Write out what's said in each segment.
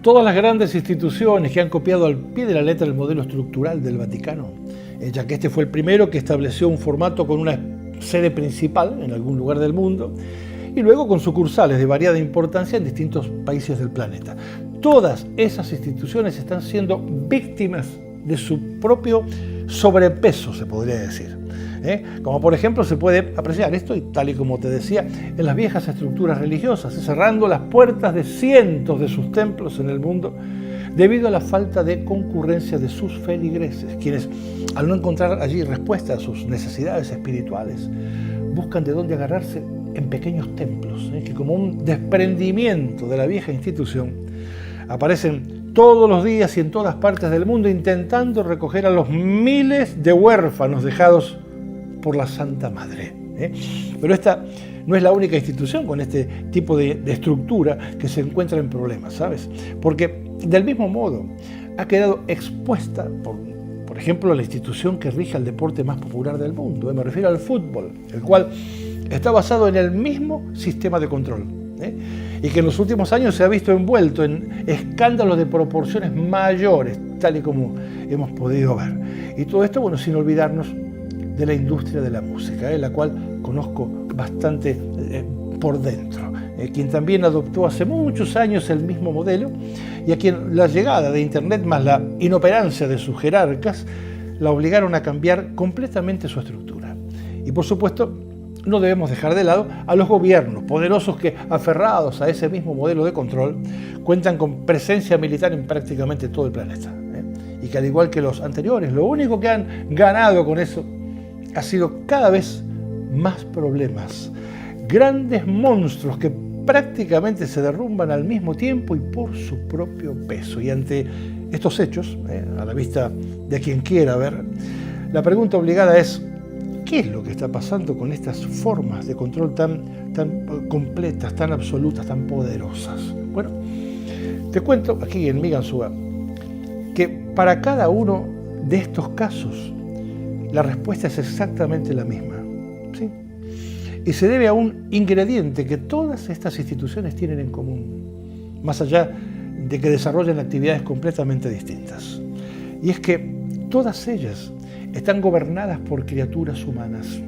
Todas las grandes instituciones que han copiado al pie de la letra el modelo estructural del Vaticano, ya que este fue el primero que estableció un formato con una sede principal en algún lugar del mundo y luego con sucursales de variada importancia en distintos países del planeta. Todas esas instituciones están siendo víctimas de su propio sobrepeso, se podría decir. Como por ejemplo se puede apreciar esto, y tal y como te decía, en las viejas estructuras religiosas, cerrando las puertas de cientos de sus templos en el mundo debido a la falta de concurrencia de sus feligreses, quienes al no encontrar allí respuesta a sus necesidades espirituales, buscan de dónde agarrarse en pequeños templos, que como un desprendimiento de la vieja institución aparecen todos los días y en todas partes del mundo intentando recoger a los miles de huérfanos dejados por la Santa Madre. Pero esta no es la única institución con este tipo de estructura que se encuentra en problemas, ¿sabes? Porque del mismo modo ha quedado expuesta, por ejemplo, la institución que rige el deporte más popular del mundo. Me refiero al fútbol, el cual está basado en el mismo sistema de control, y que en los últimos años se ha visto envuelto en escándalos de proporciones mayores, tal y como hemos podido ver. Y todo esto, bueno, sin olvidarnos de la industria de la música, la cual conozco bastante por dentro, quien también adoptó hace muchos años el mismo modelo y a quien la llegada de Internet más la inoperancia de sus jerarcas la obligaron a cambiar completamente su estructura. Y por supuesto, no debemos dejar de lado a los gobiernos poderosos que, aferrados a ese mismo modelo de control, cuentan con presencia militar en prácticamente todo el planeta. Y que al igual que los anteriores, lo único que han ganado con eso ha sido cada vez más problemas. Grandes monstruos que prácticamente se derrumban al mismo tiempo y por su propio peso. Y ante estos hechos, a la vista de quien quiera ver, la pregunta obligada es: ¿qué es lo que está pasando con estas formas de control tan completas, tan absolutas, tan poderosas? Bueno, te cuento aquí en Mi Ganzúa que para cada uno de estos casos la respuesta es exactamente la misma, ¿sí? Y se debe a un ingrediente que todas estas instituciones tienen en común, más allá de que desarrollen actividades completamente distintas. Y es que todas ellas están gobernadas por criaturas humanas.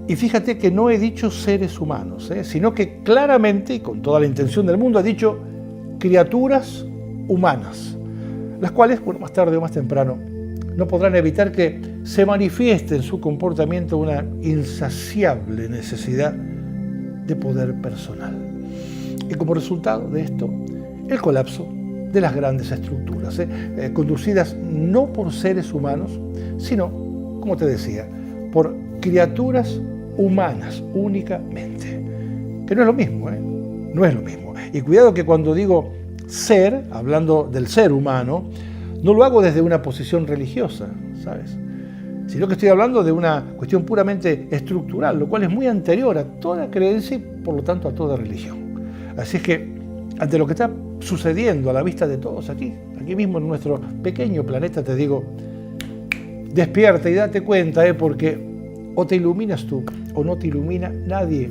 Y fíjate que no he dicho seres humanos, sino que claramente y con toda la intención del mundo he dicho criaturas humanas, las cuales, bueno, más tarde o más temprano, no podrán evitar que se manifieste en su comportamiento una insaciable necesidad de poder personal. Y como resultado de esto, el colapso de las grandes estructuras, conducidas no por seres humanos, sino, como te decía, por criaturas humanas únicamente. Que no es lo mismo, no es lo mismo. Y cuidado que cuando digo ser, hablando del ser humano, no lo hago desde una posición religiosa, ¿sabes? Sino que estoy hablando de una cuestión puramente estructural, lo cual es muy anterior a toda creencia y por lo tanto a toda religión. Así es que, ante lo que está sucediendo a la vista de todos aquí mismo en nuestro pequeño planeta, te digo, despierta y date cuenta, porque o te iluminas tú o no te ilumina nadie.